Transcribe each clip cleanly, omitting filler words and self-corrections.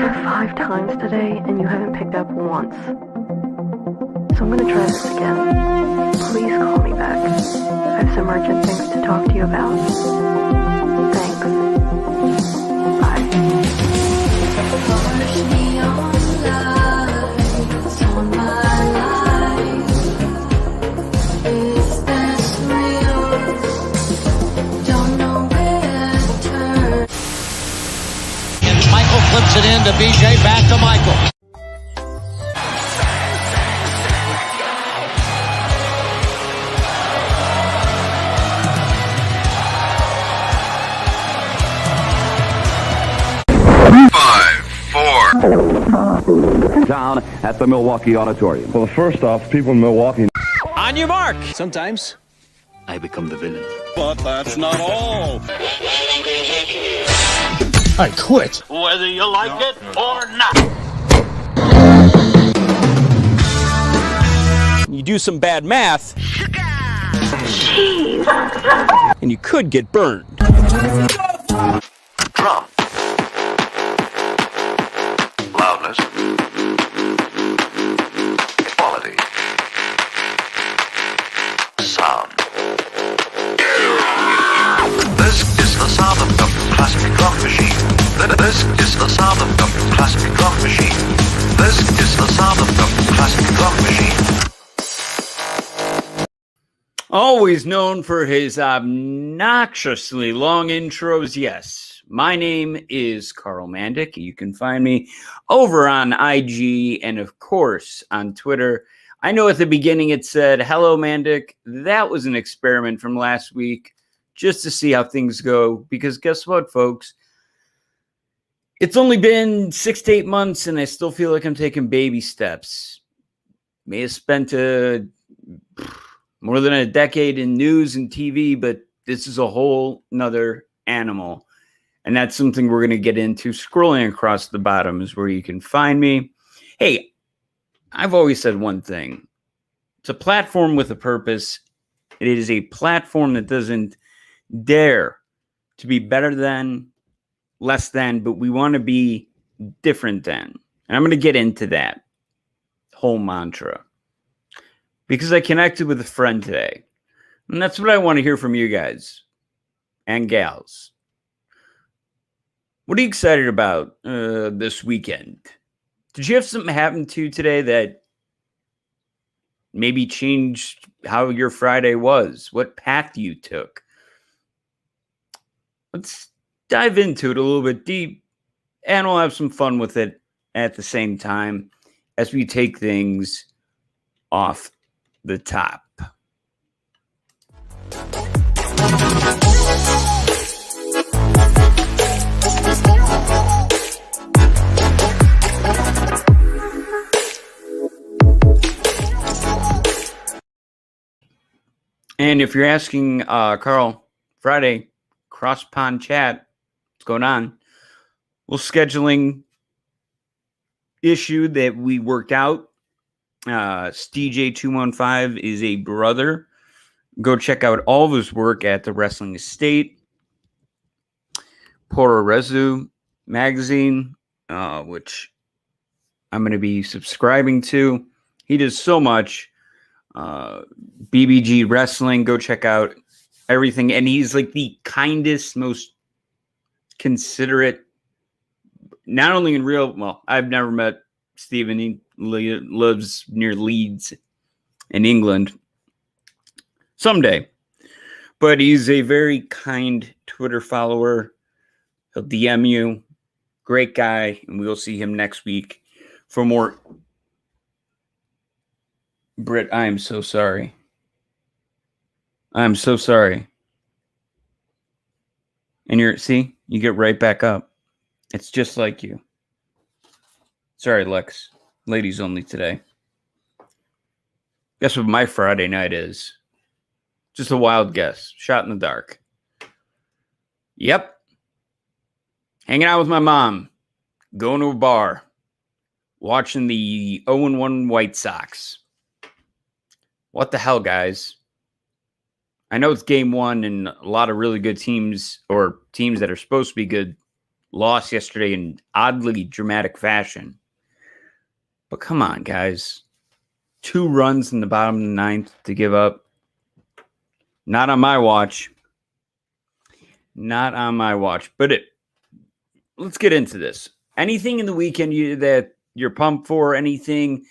you 5 times today and you haven't picked up once. So I'm gonna try this again. Please call me back. I have some urgent things to talk to you about. Thanks. Bye. Michael flips it in to BJ, back to Michael. Down at the Milwaukee Auditorium. Well, first off, people in Milwaukee. On your mark. Sometimes I become the villain. but that's not all. I quit. Whether you like it or not. You do some bad math, Jeez. and you could get burned. Drum. Loudness. Quality. Sound. This is the sound of the classic drum machine. This is the sound of the classic drum machine. This is the sound of the classic drum machine. Always known for his obnoxiously long intros, yes. My name is Karl Mandik. You can find me over on IG and, of course, on Twitter. I know at the beginning it said, "Hello, Mandik." That was an experiment from last week just to see how things go. Because guess what, folks? It's only been 6 to 8 months, and I still feel like I'm taking baby steps. May have spent more than a decade in news and TV, but this is a whole nother animal. And that's something we're going to get into. Scrolling across the bottom is where you can find me. Hey, I've always said one thing. It's a platform with a purpose. It is a platform that doesn't dare to be better than, less than, but we want to be different than. And I'm going to get into that whole mantra. Because I connected with a friend today. And that's what I want to hear from you guys and gals. What are you excited about this weekend? Did you have something happen to you today that maybe changed how your Friday was? What path you took? Let's dive into it a little bit deep, and we'll have some fun with it at the same time as we take things off the top. And if you're asking, Karl, Friday, cross pond chat, what's going on? Well, scheduling issue that we worked out. STJ215 is a brother. Go check out all of his work at the Wrestling Estate. Poro Rezu magazine, which I'm going to be subscribing to. He does so much. BBG Wrestling, go check out everything. And he's like the kindest, most considerate, not only in real, well, I've never met Steven. He lives near Leeds in England. Someday. But he's a very kind Twitter follower. He'll DM you. Great guy. And we'll see him next week for more. Britt, I am so sorry. I'm so sorry. And you get right back up. It's just like you. Sorry, Lex. Ladies only today. Guess what my Friday night is? Just a wild guess. Shot in the dark. Yep. Hanging out with my mom. Going to a bar. Watching the 0-1 White Sox. What the hell, guys? I know it's game one and a lot of really good teams, or teams that are supposed to be good, lost yesterday in oddly dramatic fashion. But come on, guys. 2 runs in the bottom of the 9th to give up. Not on my watch. Not on my watch. But let's get into this. Anything in the weekend that you're pumped for? Anything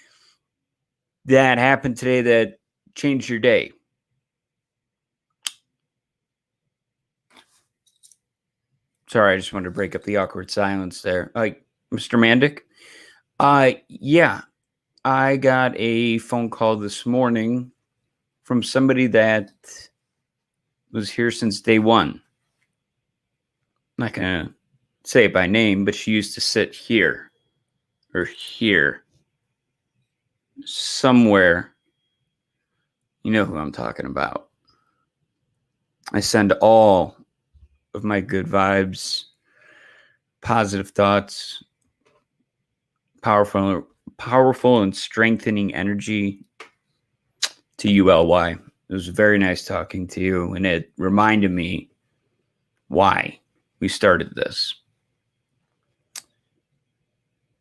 that happened today that changed your day? Sorry, I just wanted to break up the awkward silence there. Mr. Mandik? Yeah. I got a phone call this morning from somebody that was here since day one. I'm not going to say it by name, but she used to sit here or here somewhere. You know who I'm talking about. I send all of my good vibes, positive thoughts, powerful and strengthening energy to ULY. It was very nice talking to you, and it reminded me why we started this.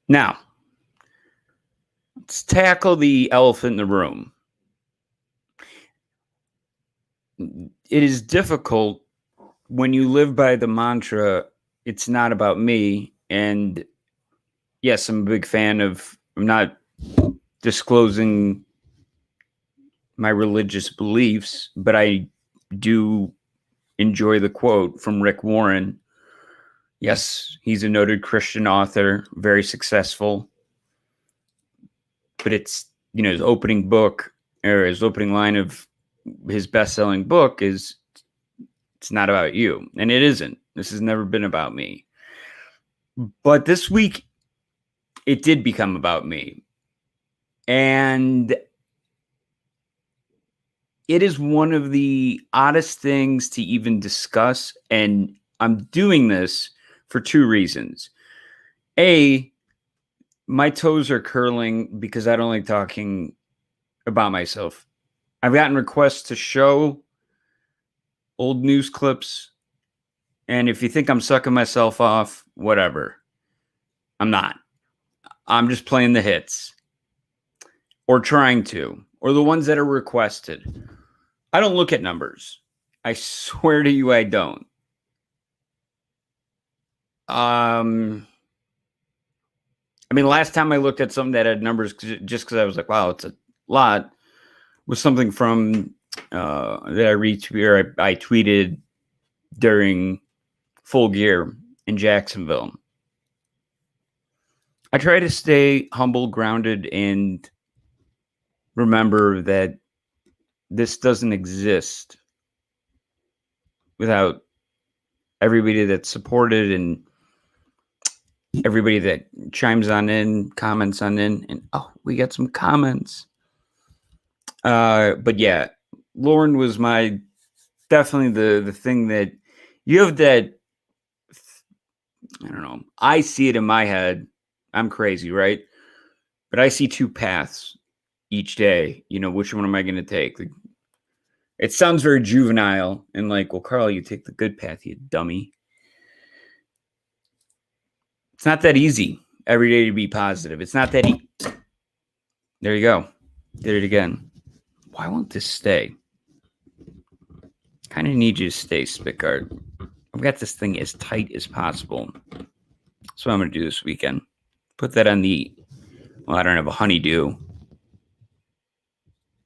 Now, let's tackle the elephant in the room. It is difficult when you live by the mantra, it's not about me. And yes, I'm a big fan of, I'm not disclosing my religious beliefs, but I do enjoy the quote from Rick Warren. Yes, he's a noted Christian author, very successful. But it's, his opening book, or his opening line of his best-selling book is, it's not about you. And it isn't. This has never been about me. But this week, it did become about me. And it is one of the oddest things to even discuss. And I'm doing this for 2 reasons. A, my toes are curling because I don't like talking about myself. I've gotten requests to show old news clips. And if you think I'm sucking myself off, whatever. I'm not. I'm just playing the hits. Or trying to. Or the ones that are requested. I don't look at numbers. I swear to you I don't. Last time I looked at something that had numbers just because I was like, wow, it's a lot, was something from that I tweeted during Full Gear in Jacksonville. I try to stay humble, grounded, and remember that this doesn't exist without everybody that's supported and everybody that chimes on in, comments on in, and we got some comments. But yeah, Lauren was definitely the thing that you have that, I don't know, I see it in my head. I'm crazy, right? But I see 2 paths each day. Which one am I going to take? It sounds very juvenile and like, well, Karl, you take the good path, you dummy. It's not that easy every day to be positive. It's not that easy. There you go. Did it again. Why won't this stay? Kind of need you to stay, Spitguard. I've got this thing as tight as possible. That's what I'm going to do this weekend. Put that on I don't have a honeydew.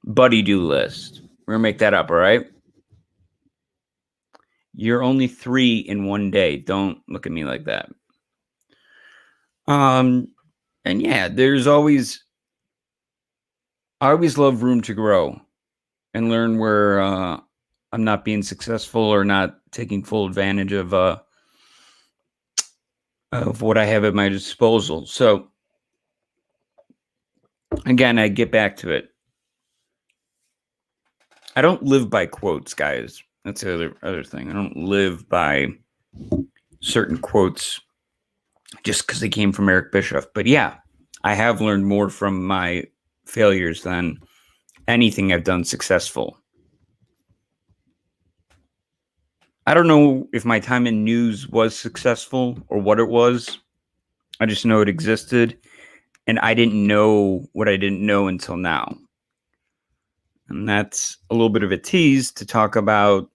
Buddy-do list. We're going to make that up, all right? You're only 3 in one day. Don't look at me like that. And yeah, I always love room to grow and learn where I'm not being successful or not taking full advantage of what I have at my disposal. So again, I get back to it. I don't live by quotes, guys. That's the other thing. I don't live by certain quotes just because they came from Eric Bischoff. But yeah, I have learned more from my failures than anything I've done successful. I don't know if my time in news was successful or what it was. I just know it existed, and I didn't know what I didn't know until now. And that's a little bit of a tease to talk about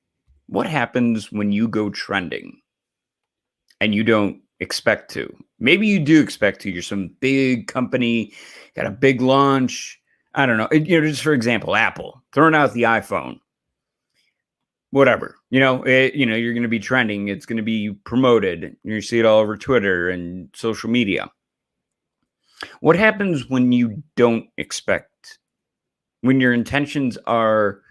what happens when you go trending and you don't expect to. Maybe you do expect to. You're some big company, got a big launch. I don't know. Just for example, Apple throwing out the iPhone. Whatever, you're going to be trending. It's going to be promoted. You see it all over Twitter and social media. What happens when you don't expect, when your intentions are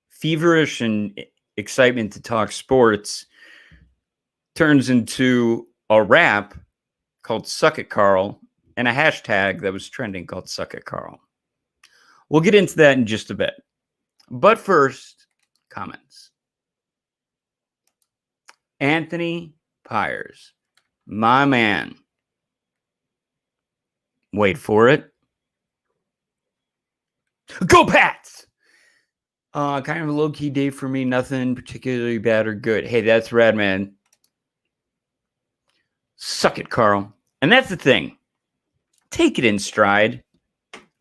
feverish and excitement to talk sports turns into a rap called Suck It, Karl, and a hashtag that was trending called Suck It, Karl. We'll get into that in just a bit. But first, comments. Anthony Pyers, my man. Wait for it. Go Pats! Kind of a low-key day for me. Nothing particularly bad or good. Hey, that's rad, man. Suck it, Karl. And that's the thing. Take it in stride.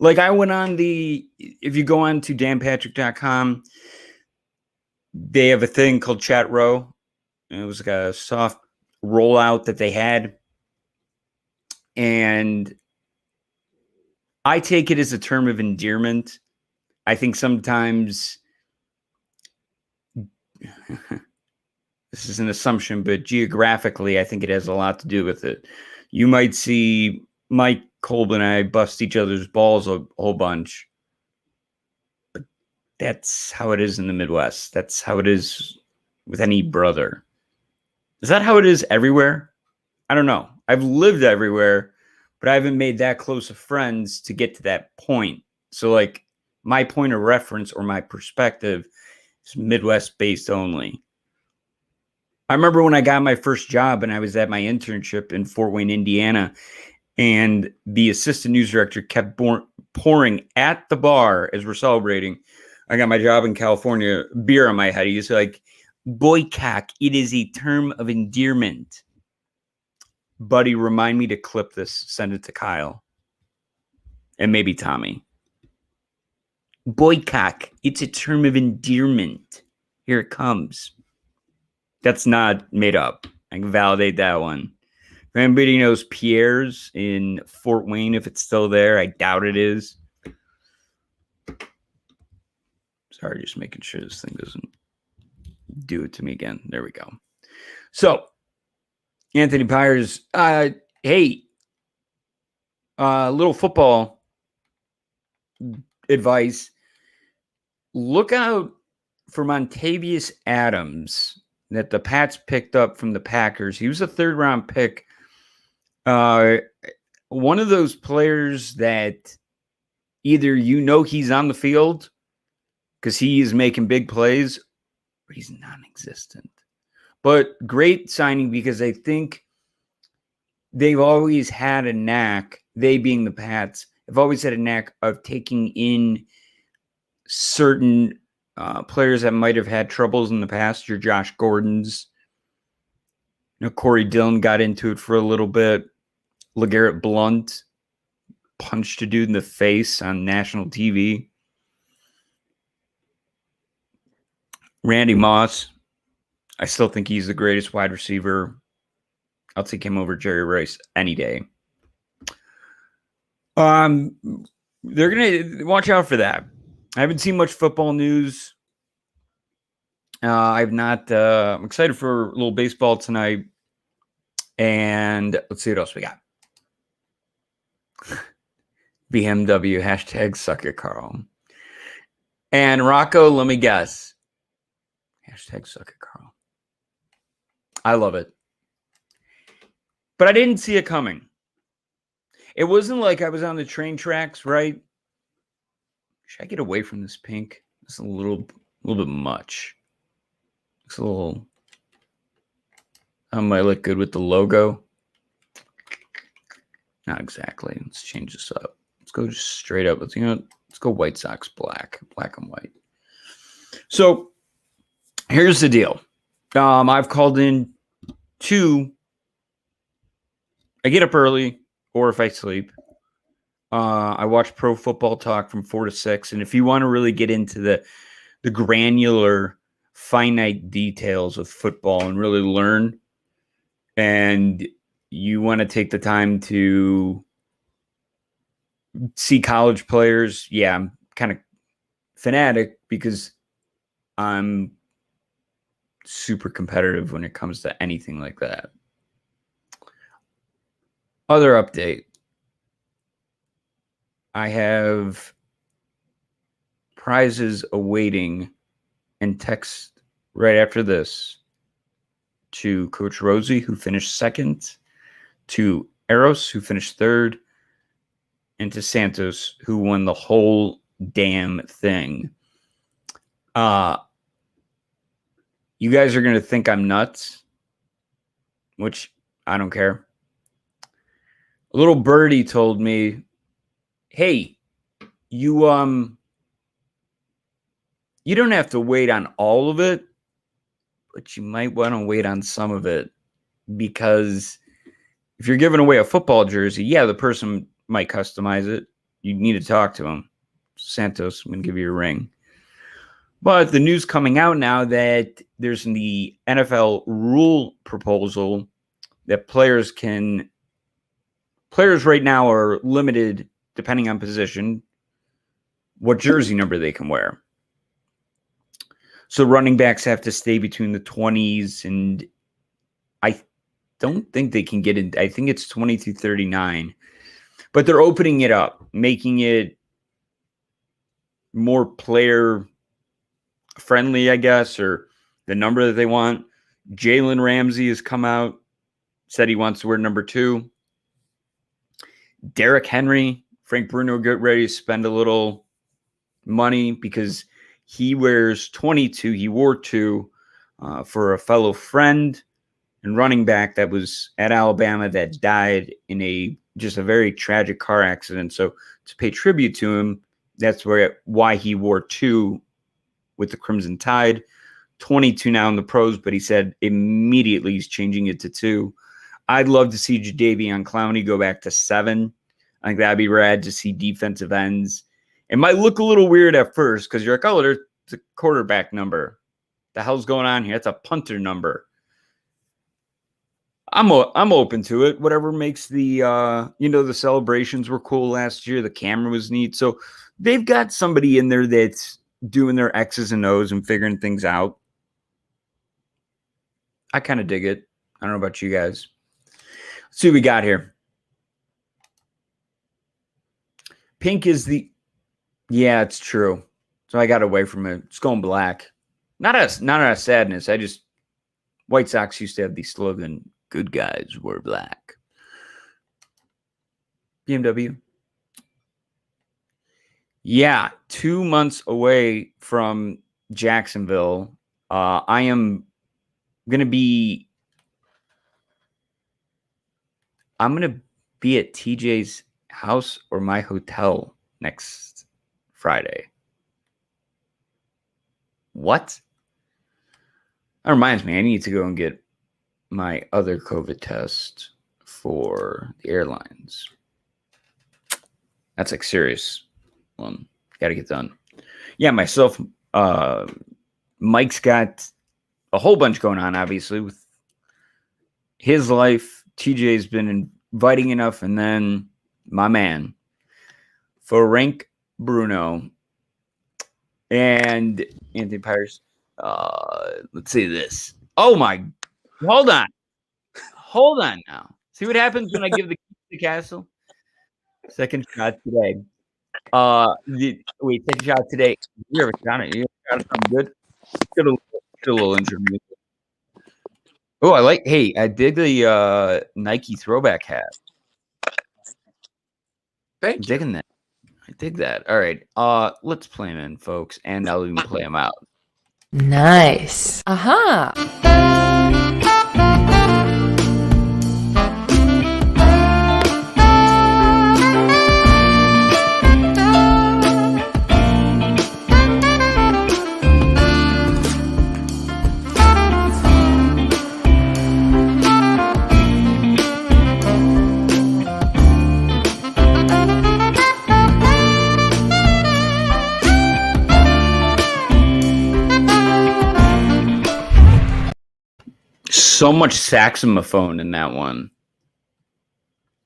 Like I went on if you go on to danpatrick.com, they have a thing called Chat Row. It was like a soft rollout that they had. And I take it as a term of endearment. I think sometimes this is an assumption, but geographically, I think it has a lot to do with it. You might see Mike Kolb and I bust each other's balls a whole bunch. But that's how it is in the Midwest. That's how it is with any brother. Is that how it is everywhere? I don't know. I've lived everywhere, but I haven't made that close of friends to get to that point. So, like, my point of reference or my perspective is Midwest-based only. I remember when I got my first job and I was at my internship in Fort Wayne, Indiana, and the assistant news director kept pouring at the bar as we're celebrating. I got my job in California, beer on my head. He's like, boycock, it is a term of endearment. Buddy, remind me to clip this, send it to Kyle. And maybe Tommy. Boycock, it's a term of endearment. Here it comes. That's not made up. I can validate that one. If anybody knows Pierre's in Fort Wayne, if it's still there, I doubt it is. Sorry, just making sure this thing doesn't do it to me again. There we go. So, Anthony Pyers, hey, little football advice. Look out for Montavious Adams that the Pats picked up from the Packers. He was a third-round pick. One of those players that either he's on the field because he is making big plays, or he's non-existent. But great signing because I think they've always had a knack, they being the Pats, have always had a knack of taking in certain players that might have had troubles in the past. Your Josh Gordons. Corey Dillon got into it for a little bit. LeGarrette Blount punched a dude in the face on national TV. Randy Moss. I still think he's the greatest wide receiver. I'll take him over Jerry Rice any day. They're going to watch out for that. I haven't seen much football news. I'm excited for a little baseball tonight. And let's see what else we got. BMW, hashtag suck it, Karl. And Rocco, let me guess. Hashtag suck it, Karl. I love it. But I didn't see it coming. It wasn't like I was on the train tracks, right? Should I get away from this pink? It's a little bit much. It's a little... I might look good with the logo. Not exactly. Let's change this up. Let's go just straight up. Let's go White Sox black and white. So Here's the deal. I've called in I get up early, or if I sleep, I watch Pro Football Talk from 4 to 6. And if you want to really get into the granular, finite details of football and really learn, and you want to take the time to see college players, yeah, I'm kind of fanatic because I'm super competitive when it comes to anything like that. Other update. I have prizes awaiting and text right after this to Coach Rosie, who finished second, to Eros, who finished third, and to Santos, who won the whole damn thing. You guys are going to think I'm nuts, which I don't care. A little birdie told me, hey, you don't have to wait on all of it, but you might want to wait on some of it, because if you're giving away a football jersey, yeah, the person might customize it. You need to talk to him. Santos, I'm going to give you a ring. But the news coming out now that there's the NFL rule proposal that players right now are limited, depending on position, what jersey number they can wear. So running backs have to stay between the 20s, and I don't think they can get in. I think it's 20 through 39. But they're opening it up, making it more player friendly, I guess, or the number that they want. Jalen Ramsey has come out, said he wants to wear number 2. Derrick Henry, Frank Bruno, get ready to spend a little money because he wears 22. He wore 2 for a fellow friend and running back that was at Alabama that died in just a very tragic car accident. So to pay tribute to him, that's why he wore 2 with the Crimson Tide. 22 now in the pros, but he said immediately he's changing it to 2. I'd love to see Jadeveon Clowney go back to 7. I think that'd be rad to see defensive ends. It might look a little weird at first because you're like, oh, there's a quarterback number. The hell's going on here? That's a punter number. I'm open to it. Whatever makes the the celebrations were cool last year. The camera was neat. So they've got somebody in there that's doing their X's and O's and figuring things out. I kind of dig it. I don't know about you guys. Let's see what we got here. Pink is yeah, it's true. So I got away from it. It's going black. Not a sadness. White Sox used to have the slogan, good guys wear black. BMW. Yeah, 2 months away from Jacksonville. I am going to be at TJ's house or my hotel next Friday. What? That reminds me, I need to go and get my other COVID test for the airlines. That's like serious. Got to get done. Yeah, myself, Mike's got a whole bunch going on, obviously, with his life. TJ's been inviting enough, and then my man, Frank Bruno, and Anthony Pires. Let's see this. Oh my! Hold on now. See what happens when I give the key to the castle. Second shot today. Second shot today. You ever shot it? You ever shot something good? Get a little intro music. Oh, I dig the Nike throwback hat. Thank you. Digging that. I dig that. All right. Let's play them in, folks, and I'll even play them out. Nice. Aha. So much saxophone in that one.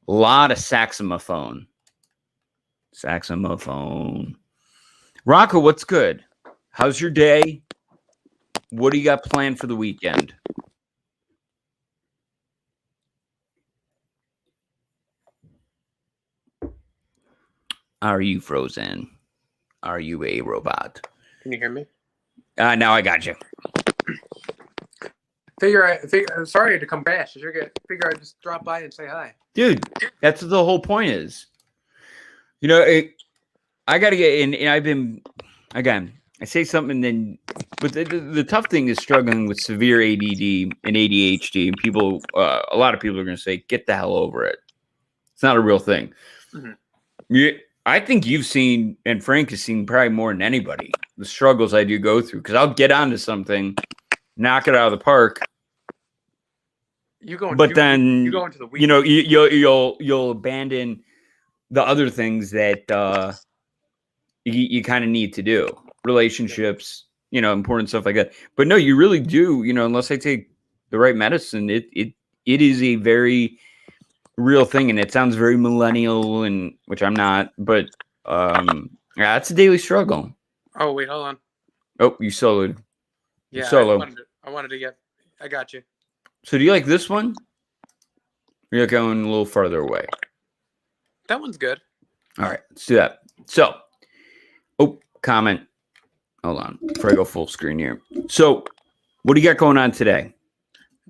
A lot of saxophone. Saxophone. Rocco, what's good? How's your day? What do you got planned for the weekend? Are you frozen? Are you a robot? Can you hear me? Now I got you. Sorry to come bash. Figure I'd just drop by and say hi. Dude, that's what the whole point is. I got to get in, and I've been, again, I say something, then, but the tough thing is struggling with severe ADD and ADHD. And people, a lot of people are going to say, get the hell over it. It's not a real thing. Mm-hmm. I think you've seen, and Frank has seen probably more than anybody, the struggles I do go through. Because I'll get onto something, knock it out of the park. You go into the weekend. You'll abandon the other things that you kind of need to do, relationships, important stuff like that. But no, you really do. Unless I take the right medicine, it is a very real thing, and it sounds very millennial, and which I'm not. But yeah, it's a daily struggle. Oh wait, hold on. Oh, you soloed. Yeah, solo. I wanted to get. I got you. So do you like this one? Or you're going a little farther away. That one's good. All right, let's do that. So, comment. Hold on, before I go full screen here. So, what do you got going on today?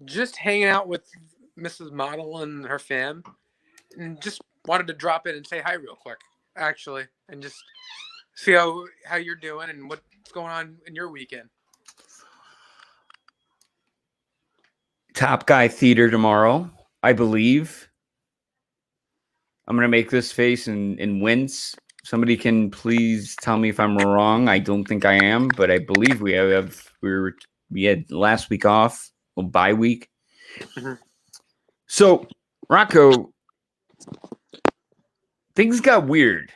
Just hanging out with Mrs. Model and her fam, and just wanted to drop in and say hi real quick, actually, and just see how you're doing and what's going on in your weekend. Top Guy Theater tomorrow, I believe. I'm going to make this face and wince. Somebody can please tell me if I'm wrong. I don't think I am, but I believe we had last week off, a bye week. Mm-hmm. So, Rocco, things got weird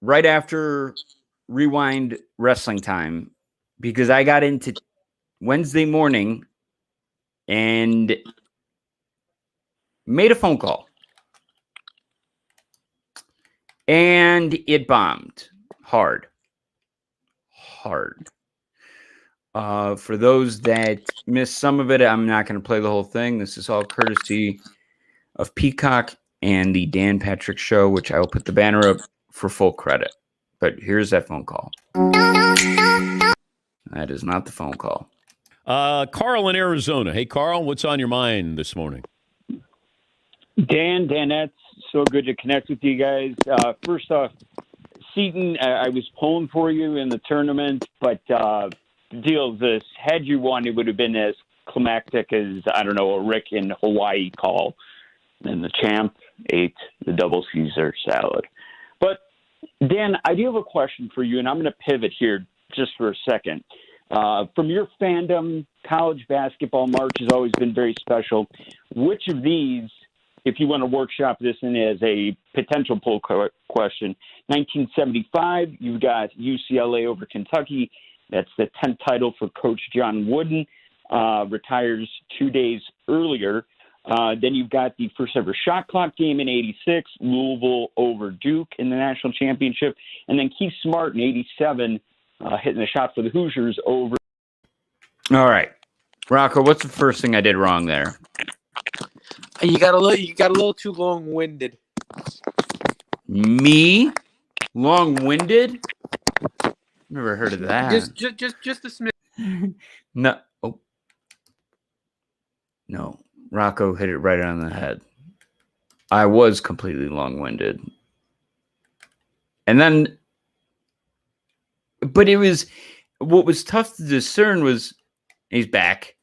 right after Rewind Wrestling Time because I got into Wednesday morning and made a phone call. And it bombed hard. For those that missed some of it, I'm not going to play the whole thing. This is all courtesy of Peacock and the Dan Patrick Show, which I will put the banner up for full credit. But here's that phone call. That is not the phone call. Karl in Arizona. Hey, Karl, what's on your mind this morning? Danettes, so good to connect with you guys. First off, Seton, I was pulling for you in the tournament, but the deal is this. Had you won, it would have been as climactic as, I don't know, a Rick in Hawaii call. And the champ ate the double Caesar salad. But, Dan, I do have a question for you, and I'm going to pivot here just for a second. From your fandom, college basketball March has always been very special. Which of these, if you want to workshop this in as a potential poll question, 1975, you've got UCLA over Kentucky. That's the 10th title for Coach John Wooden. Retires 2 days earlier. Then you've got the first ever shot clock game in 86, Louisville over Duke in the national championship. And then Keith Smart in 87, hitting the shot for the Hoosiers over. All right. Rocco, what's the first thing I did wrong there? You got a little too long-winded. Me? Long-winded? Never heard of that. Just a smidge. No. Oh. No. Rocco hit it right on the head. I was completely long-winded. And then, but what was tough to discern was he's back.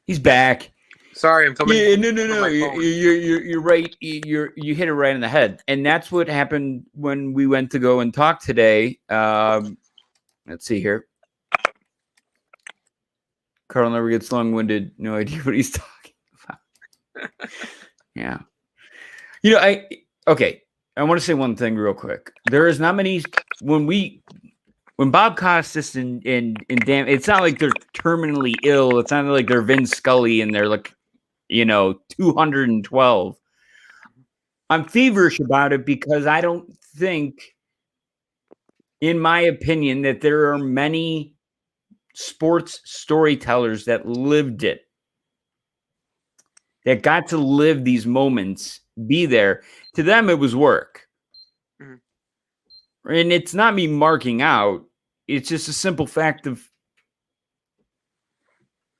He's back. Sorry, I'm coming. Yeah, no. You're right. You hit it right in the head, and that's what happened when we went to go and talk today. Let's see here. Karl never gets long-winded. No idea what he's talking about. Yeah. I want to say one thing real quick. There is not many when we when Bob Costas and Dan, it's not like they're terminally ill. It's not like they're Vin Scully and they're like, 212. I'm feverish about it because I don't think, in my opinion, that there are many sports storytellers that lived it, that got to live these moments, be there. To them, it was work. And it's not me marking out. It's just a simple fact of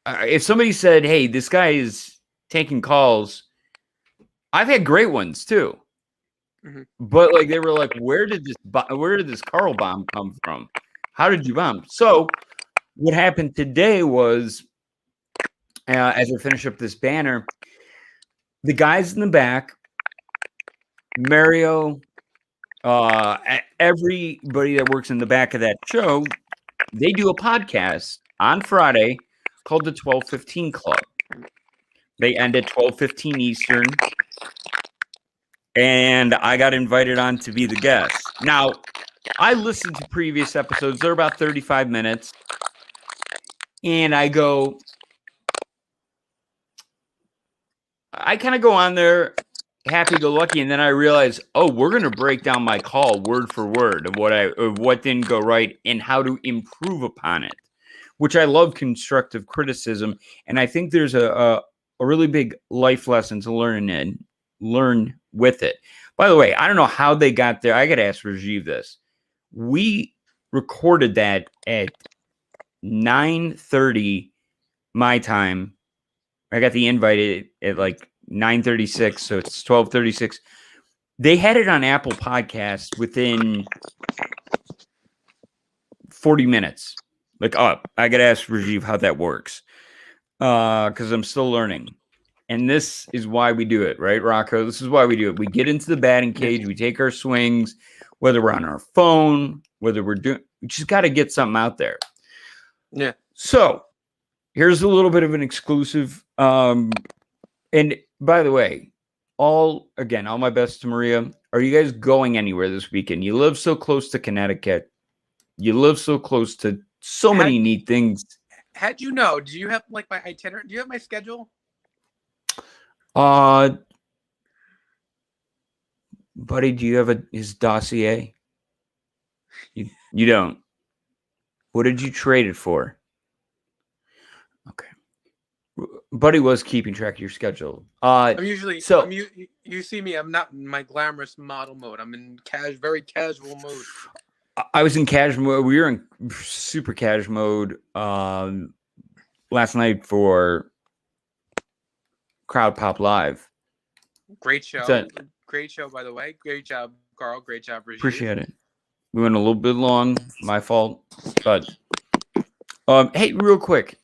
if somebody said, hey, this guy is taking calls, I've had great ones too. But like they were like, where did this Karl bomb come from? How did you bomb? So what happened today was, as I finish up this banner, the guys in the back, Mario, everybody that works in the back of that show, they do a podcast on Friday called the 12:15 Club. They end at 12:15 Eastern, and I got invited on to be the guest. Now, I listened to previous episodes. They're about 35 minutes, and I kind of go on there happy-go-lucky, and then I realize, we're going to break down my call word for word of what didn't go right and how to improve upon it, which I love constructive criticism, and I think there's a really big life lesson to learn with it. By the way, I don't know how they got there. I got to ask Rajiv this. We recorded that at 9:30 my time. I got the invite at like 9:36, so it's 12:36. They had it on Apple Podcasts within 40 minutes. Like, I got to ask Rajiv how that works because I'm still learning. And this is why we do it, right, Rocco? This is why we do it. We get into the batting cage. We take our swings, whether we're on our phone, whether we just got to get something out there. Yeah. So here's a little bit of an exclusive. And by the way, all my best to Maria. Are you guys going anywhere this weekend? You live so close to Connecticut. You live so close to so many neat things. How'd you know? Do you have like my itinerary? Do you have my schedule? Buddy, do you have his dossier? You don't. What did you trade it for? Okay. Buddy was keeping track of your schedule. I'm usually you see me. I'm not in my glamorous model mode. I'm in very casual mode. I was in casual mode. We were in super casual mode last night for Crowd Pop Live. Great show. Great show, by the way. Great job, Karl. Great job, Rajiv. Appreciate it. We went a little bit long. My fault. But hey, real quick.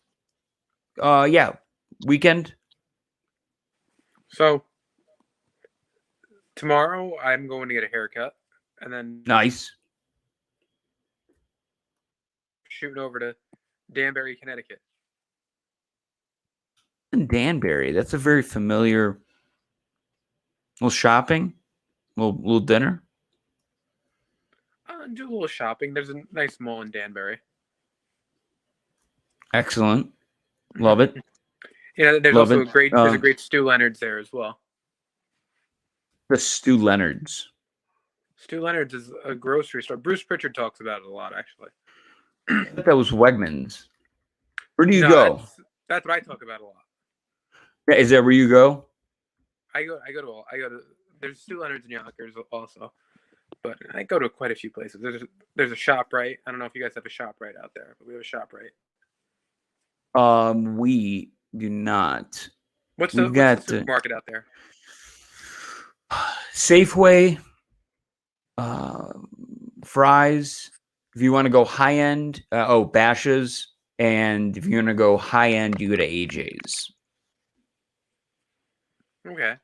Weekend. So tomorrow I'm going to get a haircut, and then nice. Shooting over to Danbury, Connecticut. Danbury. That's a very familiar. Little shopping, little dinner. Do a little shopping. There's a nice mall in Danbury. Excellent, love it. There's also there's a great Stu Leonard's there as well. The Stu Leonard's. Stu Leonard's is a grocery store. Bruce Pritchard talks about it a lot, actually. I thought that was Wegmans. Where do you go? That's what I talk about a lot. Is that where you go? I go to. There's Stu Leonard's in Yonkers also, but I go to quite a few places. There's a ShopRite. I don't know if you guys have a ShopRite out there, but we have a ShopRite. We do not. What's the supermarket out there? Safeway, Fry's. If you want to go high end, Bashas, and if you want to go high end, you go to AJ's. Okay.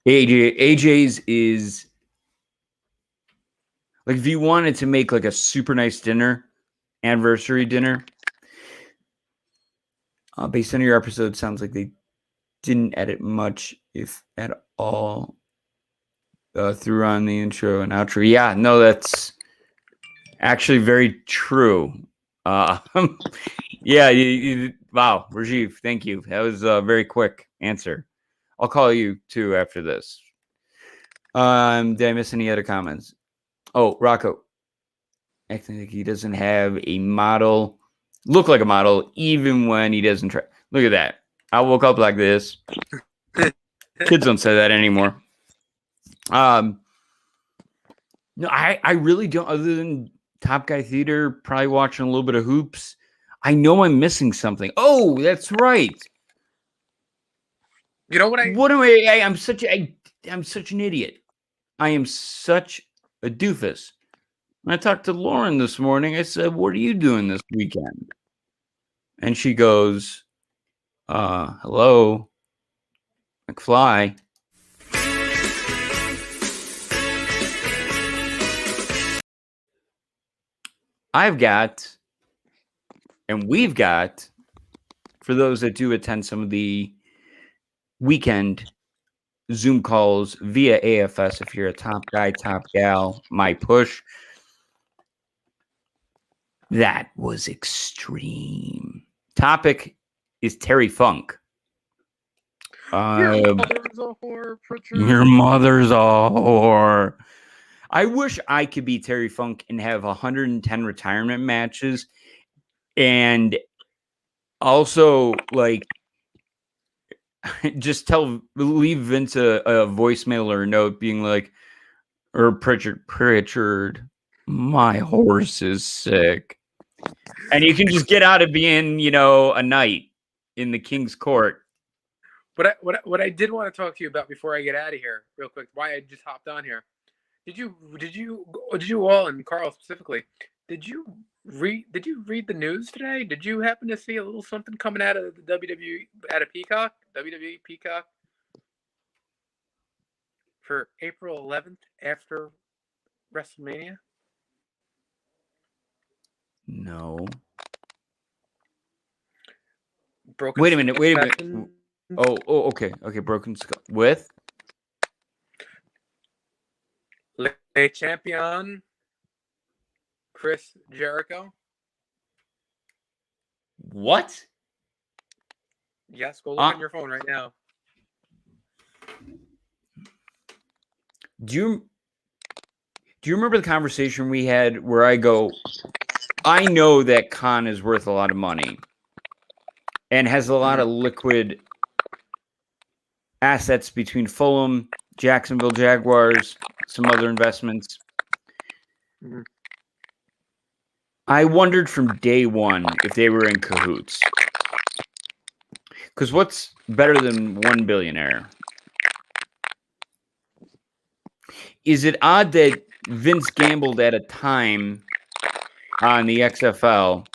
AJ's is like if you wanted to make like a super nice dinner, anniversary dinner. Based on your episode, sounds like they didn't edit much, if at all, through on the intro and outro. Yeah, no, that's Actually, very true. Yeah. Wow, Rajiv, thank you. That was a very quick answer. I'll call you too after this. Did I miss any other comments? Oh, Rocco. Acting like he doesn't have a model, look like a model, even when he doesn't try. Look at that. I woke up like this. Kids don't say that anymore. No, I really don't, other than Top Guy Theater, probably watching a little bit of hoops. I know I'm missing something. Oh, that's right. You know what I'm such an idiot. I am such a doofus. When I talked to Lauren this morning, I said, "What are you doing this weekend?" And she goes, hello, McFly. I've got, and we've got, for those that do attend some of the weekend Zoom calls via AFS, if you're a top guy, top gal, my push, that was extreme. Topic is Terry Funk. Your mother's a whore, Pritchard. Your mother's a whore. I wish I could be Terry Funk and have 110 retirement matches, and also like just leave Vince a voicemail or a note being like, or Pritchard, my horse is sick. And you can just get out of being, a knight in the king's court. What I did want to talk to you about before I get out of here, real quick, why I just hopped on here. Did you all, and Karl specifically, did you read the news today? Did you happen to see a little something coming out of the WWE, out of Peacock, WWE Peacock, for April 11th after WrestleMania? No. Broken Wait a minute. Skull. Oh, okay. Broken Skull with Le Champion Chris Jericho. What? Yes, go look on your phone right now. Do you remember the conversation we had where I go, I know that Khan is worth a lot of money and has a lot of liquid assets between Fulham, Jacksonville Jaguars, some other investments. Mm-hmm. I wondered from day one if they were in cahoots. Because what's better than one billionaire? Is it odd that Vince gambled at a time on the XFL?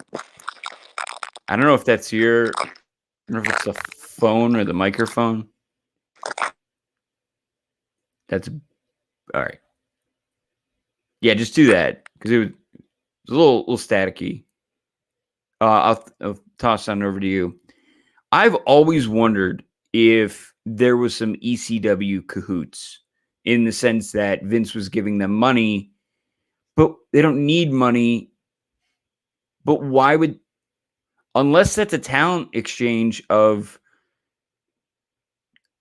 I don't know if that's I don't know if it's the phone or the microphone. That's all right. Yeah, just do that because it was a little staticky. I'll toss on over to you. I've always wondered if there was some ECW cahoots in the sense that Vince was giving them money, but they don't need money. But why would, unless that's a talent exchange of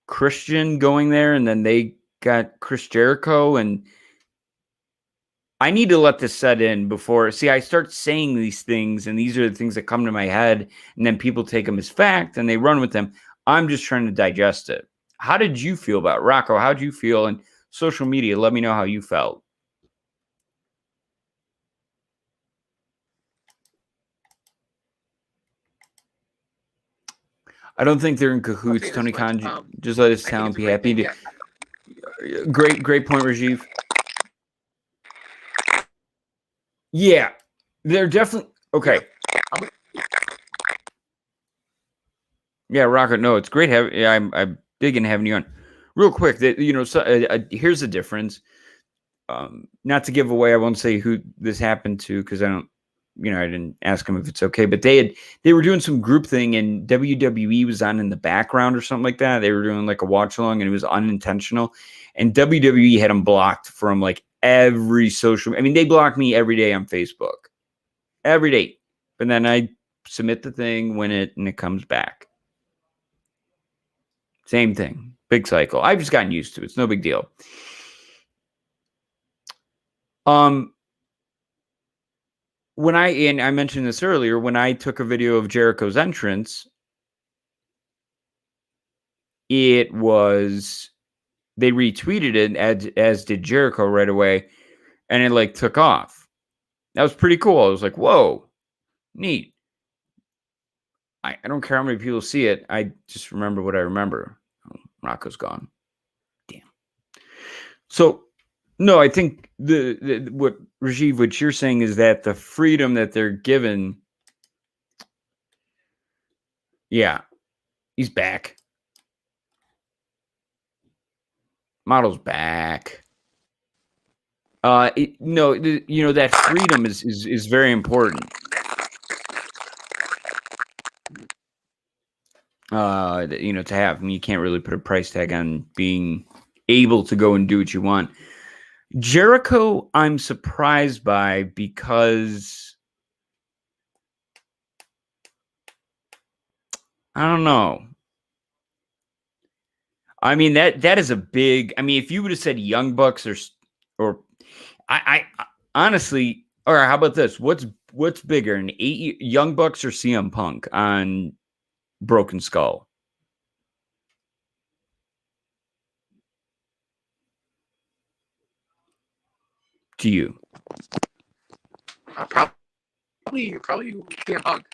Christian going there and then they got Chris Jericho, and I need to let this set in before, I start saying these things and these are the things that come to my head and then people take them as fact and they run with them. I'm just trying to digest it. How did you feel about it? Rocco? How'd you feel? And social media, let me know how you felt. I don't think they're in cahoots, Tony Khan. Just let his talent be happy. Great point, Rajiv. Yeah, they're definitely okay. Yeah, Rocket. No, it's great having. Yeah, I'm big in having you on. Real quick, that here's the difference. Not to give away, I won't say who this happened to because I don't. I didn't ask them if it's okay, but they were doing some group thing and WWE was on in the background or something like that. They were doing like a watch along and it was unintentional, and WWE had them blocked from like every social. I mean, they block me every day on Facebook, every day. But then I submit the thing, win it, and it comes back. Same thing, big cycle. I've just gotten used to it. It's no big deal. When I mentioned this earlier, when I took a video of Jericho's entrance, it was, they retweeted it as did Jericho right away, and it like took off. That was pretty cool. I was like, whoa, neat. I don't care how many people see it. I just remember what I remember. Oh, Rocco's gone. Damn. So, no, I think what Rajiv, what you're saying is that the freedom that they're given. Yeah, he's back. Model's back. No, that freedom is very important. To have. I mean, you can't really put a price tag on being able to go and do what you want. Jericho, I'm surprised by, because I don't know. I mean, that is a big. I mean, if you would have said Young Bucks or I honestly, or how about this? What's bigger, an 8 Young Bucks or CM Punk on Broken Skull? To you? Probably CM Punk.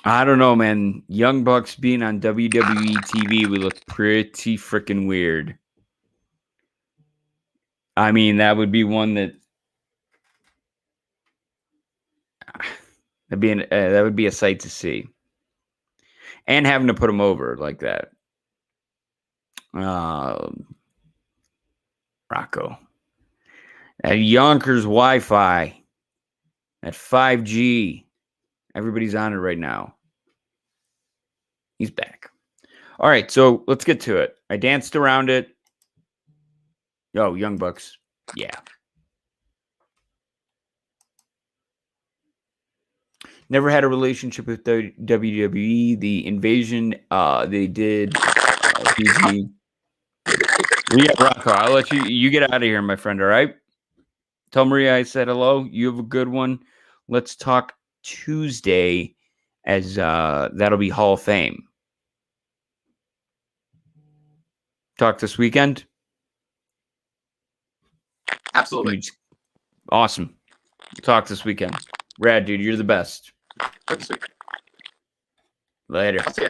I don't know, man. Young Bucks being on WWE TV would look pretty freaking weird. I mean, that would be one that that would be a sight to see, and having to put them over like that. Rocco, at Yonkers Wi-Fi, at 5G, everybody's on it right now. He's back. All right, so let's get to it. I danced around it. Yo, Young Bucks. Yeah. Never had a relationship with the WWE. The Invasion, they did. PG. Yeah, Rocco, I'll let you get out of here, my friend, all right? Tell Maria I said hello. You have a good one. Let's talk Tuesday, as that'll be Hall of Fame. Talk this weekend? Absolutely. Awesome. Talk this weekend. Rad, dude, you're the best. Let's see. Later. I'll see ya.